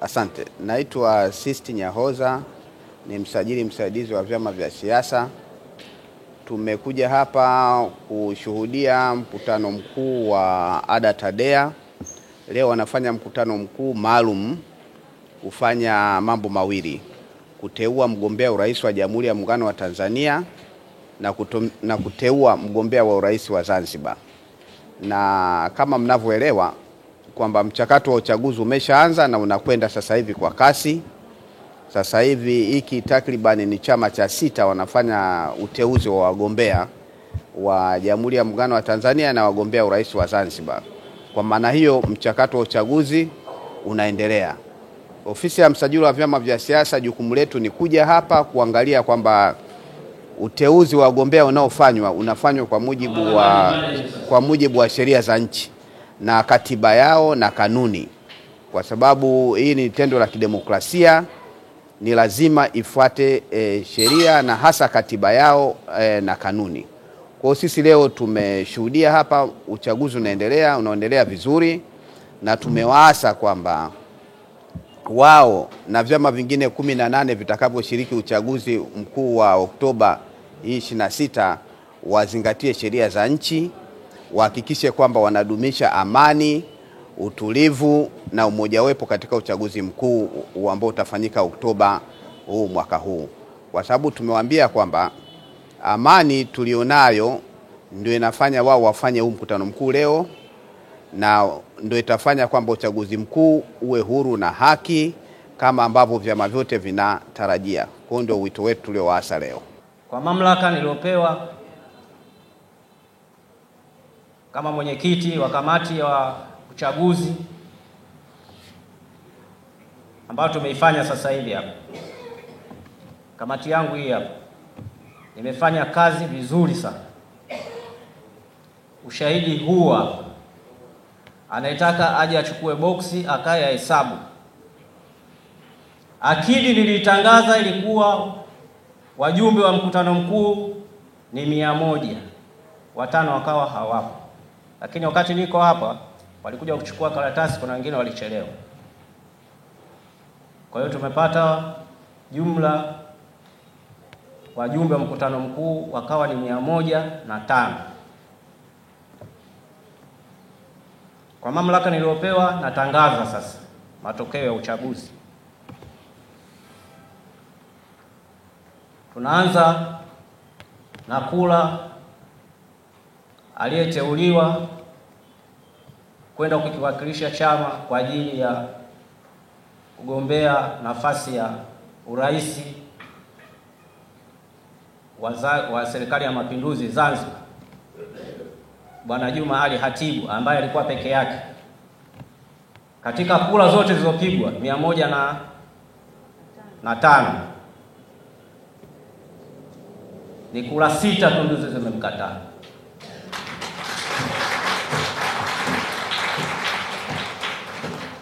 Asante. Naitwa Sisti Nyahoza, ni msajili msaidizi wa vyama vya siasa. Tumekuja hapa kushuhudia mkutano mkuu wa ADA TADEA. Leo wanafanya mkutano mkuu maalum kufanya mambo mawili: kuteua mgombea urais wa Jamhuri ya Muungano wa Tanzania na kuteua mgombea wa urais wa Zanzibar. Na kama mnavyoelewa kwamba mchakato wa uchaguzi umeshaanza na unakwenda sasa hivi kwa kasi. Sasa hivi hiki takribani ni chama cha 6 wanafanya uteuzi wa wagombea wa Jamhuri ya Muungano wa Tanzania na wagombea urais wa Zanzibar. Kwa maana hiyo mchakato wa uchaguzi unaendelea. Ofisi ya msajili wa vyama vya siasa, jukumu letu ni kuja hapa kuangalia kwamba uteuzi wa wagombea unaofanywa unafanywa kwa mujibu wa sheria za nchi na katiba yao na kanuni, kwa sababu hii ni tendo la kidemokrasia. Ni lazima ifuate sheria na hasa katiba yao na kanuni. Kwa sisi leo tumeshuhudia hapa uchaguzi unaendelea vizuri, na tumewaasa kwamba wao na vyama vingine 18 vitakavyoshiriki uchaguzi mkuu wa Oktoba 26 wazingatie sheria za nchi, wahakikishe kwamba wanadumisha amani, utulivu na umoja wepo katika uchaguzi mkuu ambao utafanyika Oktoba mwaka huu. Kwa sababu tumewaambia kwamba amani tulionayo ndio inafanya wao wafanye huu mkutano mkuu leo, na ndio itafanya kwamba uchaguzi mkuu uwe huru na haki kama ambavyo vyama vyote vinatarajia. Kwa ndio wito wetu tuliowaasa leo. Kwa mamlaka niliopewa kama mwenyekiti wa kamati ya uchaguzi ambayo tumeifanya sasa hivi hapa, kamati yangu hii hapa nimefanya kazi vizuri sana. Ushahidi huwa anayetaka aje achukue boksi akaya hesabu. Akidi nilitangaza ilikuwa wajumbe wa mkutano mkuu ni 100, 5 wakawa hawapo. Lakini wakati niko hapa walikuja kuchukua karatasi, kuna wengine walichelewa. Kwa hiyo tumepata jumla wajumbe wa mkutano mkuu wakawa ni 105. Kwa mamlaka niliopewa natangaza sasa matokeo ya uchaguzi. Tunaanza na kura aliyeteuliwa kwenda kukiwakilisha chama kwa ajili ya kugombea nafasi ya urais wa Serikali ya Mapinduzi Zanzibar, Bwana Juma Ali Hatibu, ambaye alikuwa peke yake. Katika kura zote zilizopigwa 105 ni kura 6 tu ndizo zimemkataa.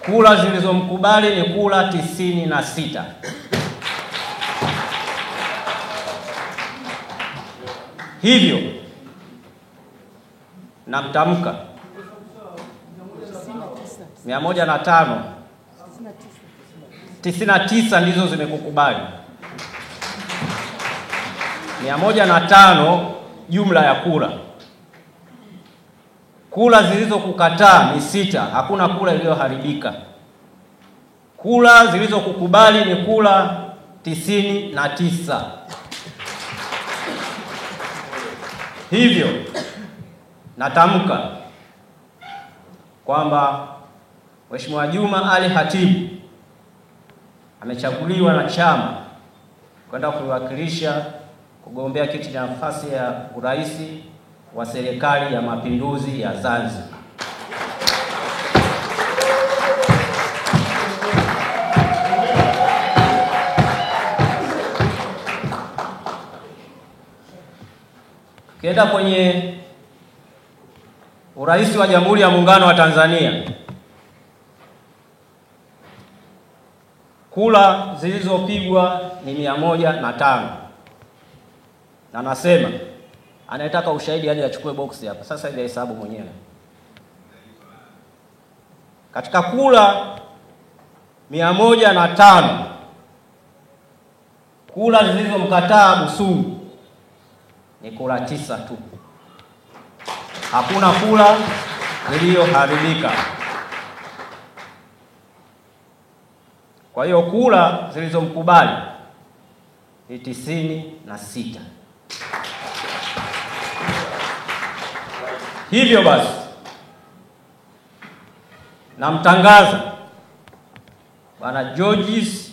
Kura zilizomkubali ni kura 96. Hivyo namtamka 105, 99 ndizo zimekukubali. 105 jumla ya kura. Kura zilizokukataa ni 6, hakuna kura iliyoharibika. Kura zilizokukubali ni kura 99. Hivyo natamka kwamba Mheshimiwa Juma Ali Hatibu amechaguliwa na chama kwenda kuwakilisha kugombea kiti cha nafasi ya urais wa Serikali ya Mapinduzi ya Zanzibar. Kienda kwenye urais wa Jamhuri ya Muungano wa Tanzania, kura zilizopigwa ni 105. Na nasema anayetaka ushahidi aje achukue boksi hapa. Sasa ile hesabu mwenyewe. Katika kura 105 kura zilizomkataa Busungu ni kura 9 tu. Hakuna kura zilizoharibika. Kwa hiyo kura zilizomkubali ni 96. Hivyo basi namtangaza Bwana Georges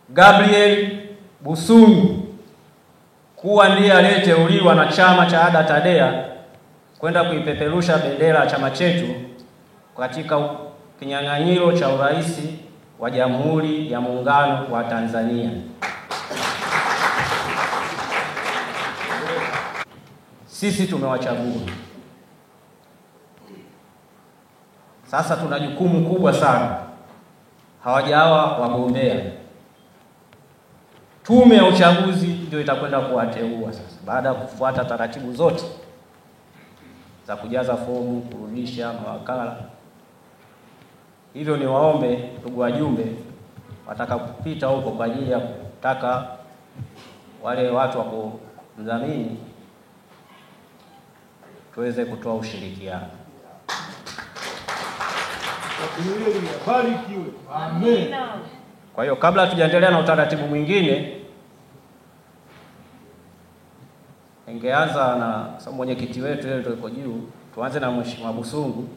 Gabriel Busungu kuwa ndiye aliyeteuliwa na chama cha ADA TADEA kwenda kuipeperusha bendera ya chama chetu katika kinyang'anyiro cha urais wa Jamhuri ya Muungano wa Tanzania. Sisi tumewachagua. Sasa tuna jukumu kubwa sana. Hawajawa wagombea. Tume ya uchaguzi ndio itakwenda kuwateua sasa, baada ya kufuata taratibu zote za kujaza fomu, kurudisha mawakala. Hivyo ni waombe ndugu wajumbe watakapopita huko kwa ajili ya kutaka wale watu wa kumdhamini tuweze kutoa ushirikiano. Amen. Kwa hiyo kabla tujaendelea na utaratibu mwingine, ningeanza na sababu mwenyekiti wetu yeye yuko juu, tuanze na Mheshimiwa Busungu.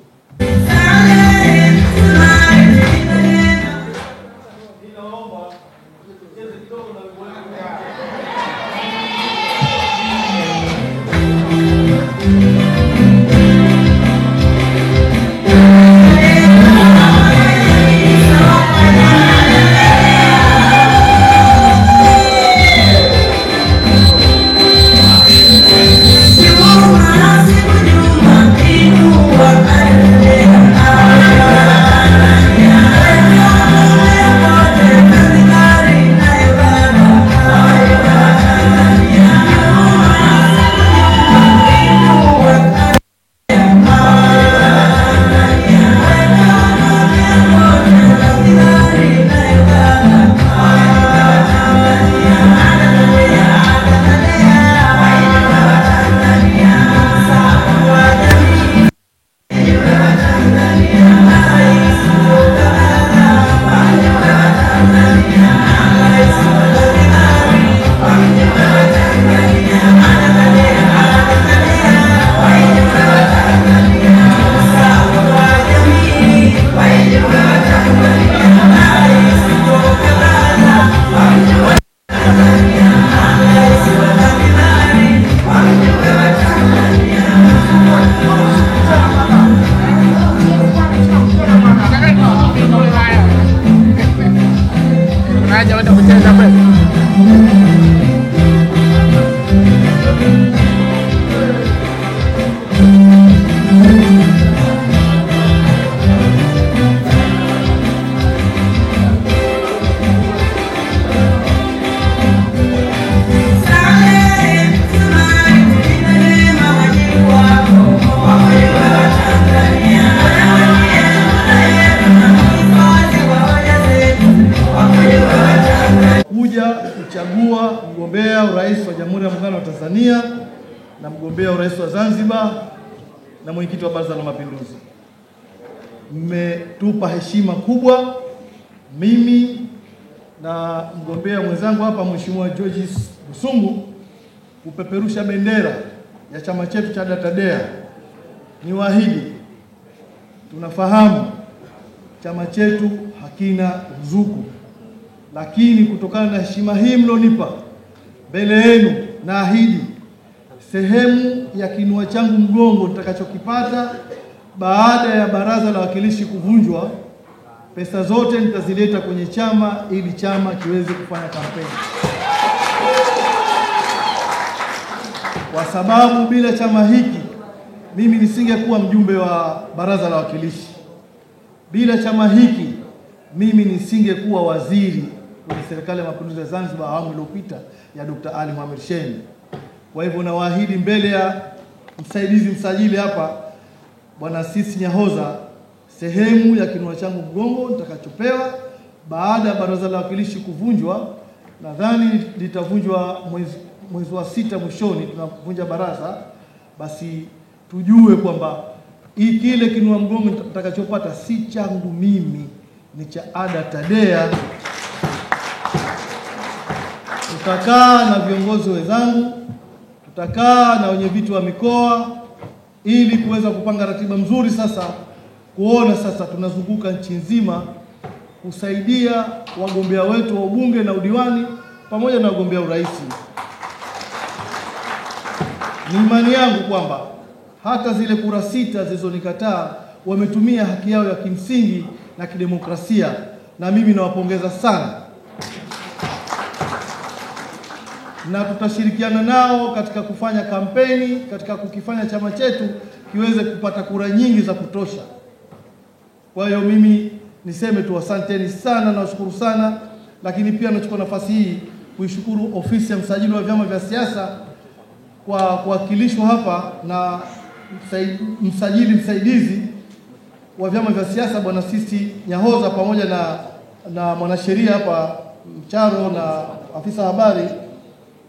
Kuchagua mgombea urais wa Jamhuri ya Muungano wa Tanzania na mgombea urais wa Zanzibar na mwenyekiti wa Baraza la Mapinduzi. Mmetupa heshima kubwa, mimi na mgombea mwenzangu hapa Mheshimiwa Georges Busungu, kupeperusha bendera ya chama chetu cha ADA TADEA. Ni waahidi, tunafahamu chama chetu hakina ruzuku, lakini kutokana na heshima hii mlonipa mbele yenu, naahidi sehemu ya kinua changu mgongo nitakachokipata baada ya Baraza la Wawakilishi kuvunjwa, pesa zote nitazileta kwenye chama ili chama kiweze kufanya kampeni, kwa sababu bila chama hiki mimi nisingekuwa mjumbe wa Baraza la Wawakilishi. Bila chama hiki mimi nisingekuwa waziri kwenye Serikali ya Mapinduzi ya Zanzibar awamu iliyopita ya Dr. Ali Mohamed Shein. Kwa hivyo nawaahidi mbele ya msaidizi msajili hapa Bwana Sisi Nyahoza, sehemu ya kinua changu mgongo nitakachopewa baada ya baraza la wawakilishi kuvunjwa, nadhani litavunjwa mwezi wa 6 mwishoni, tunavunja baraza, basi tujue kwamba kile kinua mgongo tutakachopata si changu mimi, ni cha ADA TADEA. Tutakaa na viongozi wenzangu, tutakaa na wenye viti wa mikoa ili kuweza kupanga ratiba mzuri, sasa kuona sasa tunazunguka nchi nzima kusaidia wagombea wetu wa ubunge na udiwani pamoja na wagombea urais. Ni imani yangu kwamba hata zile kura 6 zilizonikataa wametumia haki yao ya kimsingi na kidemokrasia, na mimi nawapongeza sana, na tutashirikiana nao katika kufanya kampeni, katika kukifanya chama chetu kiweze kupata kura nyingi za kutosha. Kwa hiyo mimi niseme tu asanteni sana na washukuru sana, lakini pia nachukua nafasi hii kuishukuru ofisi ya msajili wa vyama vya siasa kwa kuwakilishwa hapa na msajili msaidizi wa vyama vya siasa Bwana Sisti Nyahoza pamoja na mwanasheria hapa Mcharo na afisa habari.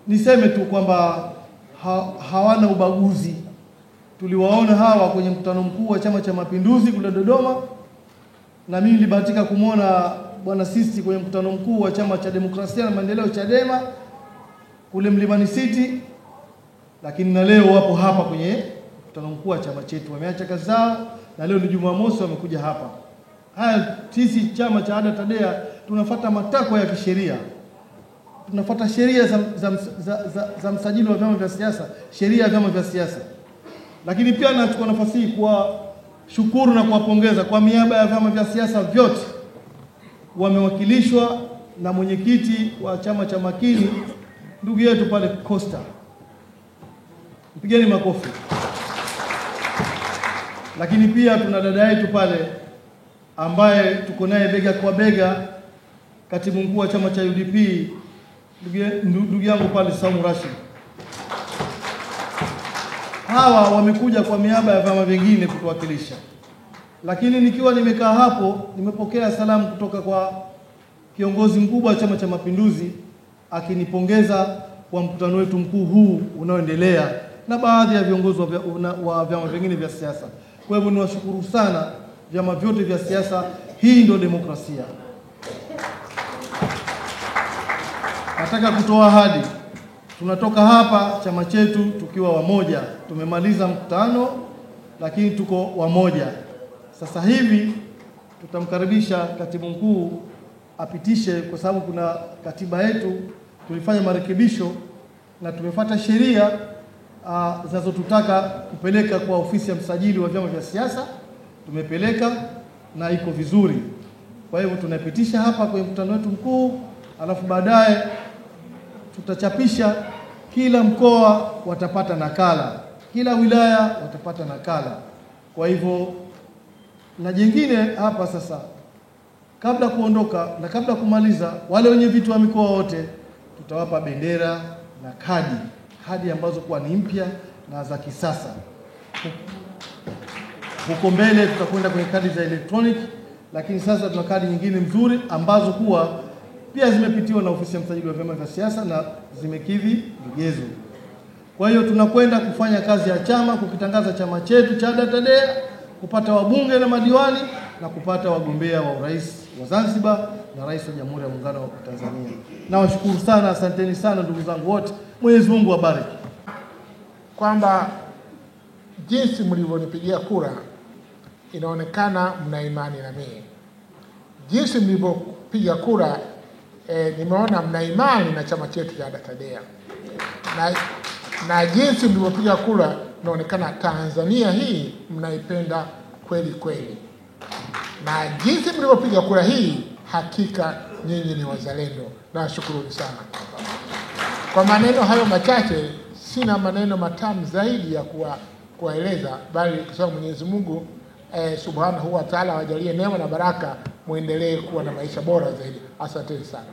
Niseme tu kwamba hawana ubaguzi. Tuliwaona hawa kwenye mkutano mkuu wa Chama cha Mapinduzi kule Dodoma, na mimi nilibahatika kumwona Bwana Sisti kwenye mkutano mkuu wa Chama cha Demokrasia na Maendeleo Chadema kule Mlimani City, lakini na leo wapo hapa kwenye mkutano mkuu wa chama chetu. Wameacha kazi zao na leo ni Jumamosi wamekuja hapa. Haya, sisi chama cha ADA TADEA tunafuata matakwa ya kisheria. Tunafuata sheria za msajili wa vyama vya siasa, sheria ya vyama vya siasa. Lakini pia nachukua nafasi hii kuwashukuru na kuwapongeza kwa niaba ya vyama vya siasa vyote wamewakilishwa na mwenyekiti wa chama cha Makini ndugu yetu pale Costa. Mpigeni makofi. Lakini pia tuna dada yetu pale ambaye tuko naye bega kwa bega, katibu mkuu wa chama cha UDP, ndugu yangu pale Samu Rashid. Hawa wamekuja kwa niaba ya vyama vingine kutuwakilisha. Lakini nikiwa nimekaa hapo, nimepokea salamu kutoka kwa kiongozi mkubwa wa Chama cha Mapinduzi akinipongeza kwa mkutano wetu mkuu huu unaoendelea na baadhi ya viongozi wa vyama vingine vya siasa. Kwa hivyo niwashukuru sana vyama vyote vya siasa. Hii ndio demokrasia. Nataka kutoa ahadi. Tunatoka hapa chama chetu tukiwa wamoja. Tumemaliza mkutano lakini tuko wamoja. Sasa hivi tutamkaribisha katibu mkuu apitishe, kwa sababu kuna katiba yetu tulifanya marekebisho na tumefuata sheria zinazotutaka kupeleka kwa ofisi ya msajili wa vyama vya siasa. Tumepeleka na iko vizuri. Kwa hivyo tunapitisha hapa kwenye mkutano wetu mkuu, alafu baadaye tutachapisha, kila mkoa watapata nakala, kila wilaya watapata nakala. Kwa hivyo na jingine hapa sasa, kabla kuondoka na kabla kumaliza, wale wenye vitu wa mikoa wote tutawapa bendera na kadi ambazo kuwa ni mpya na za kisasa. Huko mbele tutakwenda kwenye kadi za electronic, lakini sasa tuna kadi nyingine nzuri ambazo kuwa pia zimepitiwa na ofisi ya msajili wa vyama vya siasa na zimekidhi vigezo. Kwa hiyo tunakwenda kufanya kazi ya chama, kukitangaza chama chetu cha ADA TADEA, kupata wabunge na madiwani na kupata wagombea wa urais wa Zanzibar na rais wa Jamhuri ya Muungano wa Tanzania. Nawashukuru sana, asanteni sana ndugu zangu wote. Mwenyezi Mungu awabariki. Kwamba jinsi mlivyonipigia kura inaonekana mna imani na mimi. Jinsi mlivyopiga kura nimeona mna imani na chama chetu cha ADA TADEA. Na jinsi mlivyopiga kura inaonekana Tanzania hii mnaipenda kweli kweli. Na jinsi mlivyopiga kura hii, hakika nyinyi ni wazalendo. Nashukuru sana. Kwa maneno hayo machache, sina maneno matamu zaidi ya kuwaeleza, bali kwa sababu Mwenyezi Mungu Subhanahu wa Ta'ala awajalie neema na baraka, muendelee kuwa na maisha bora zaidi. Asante sana.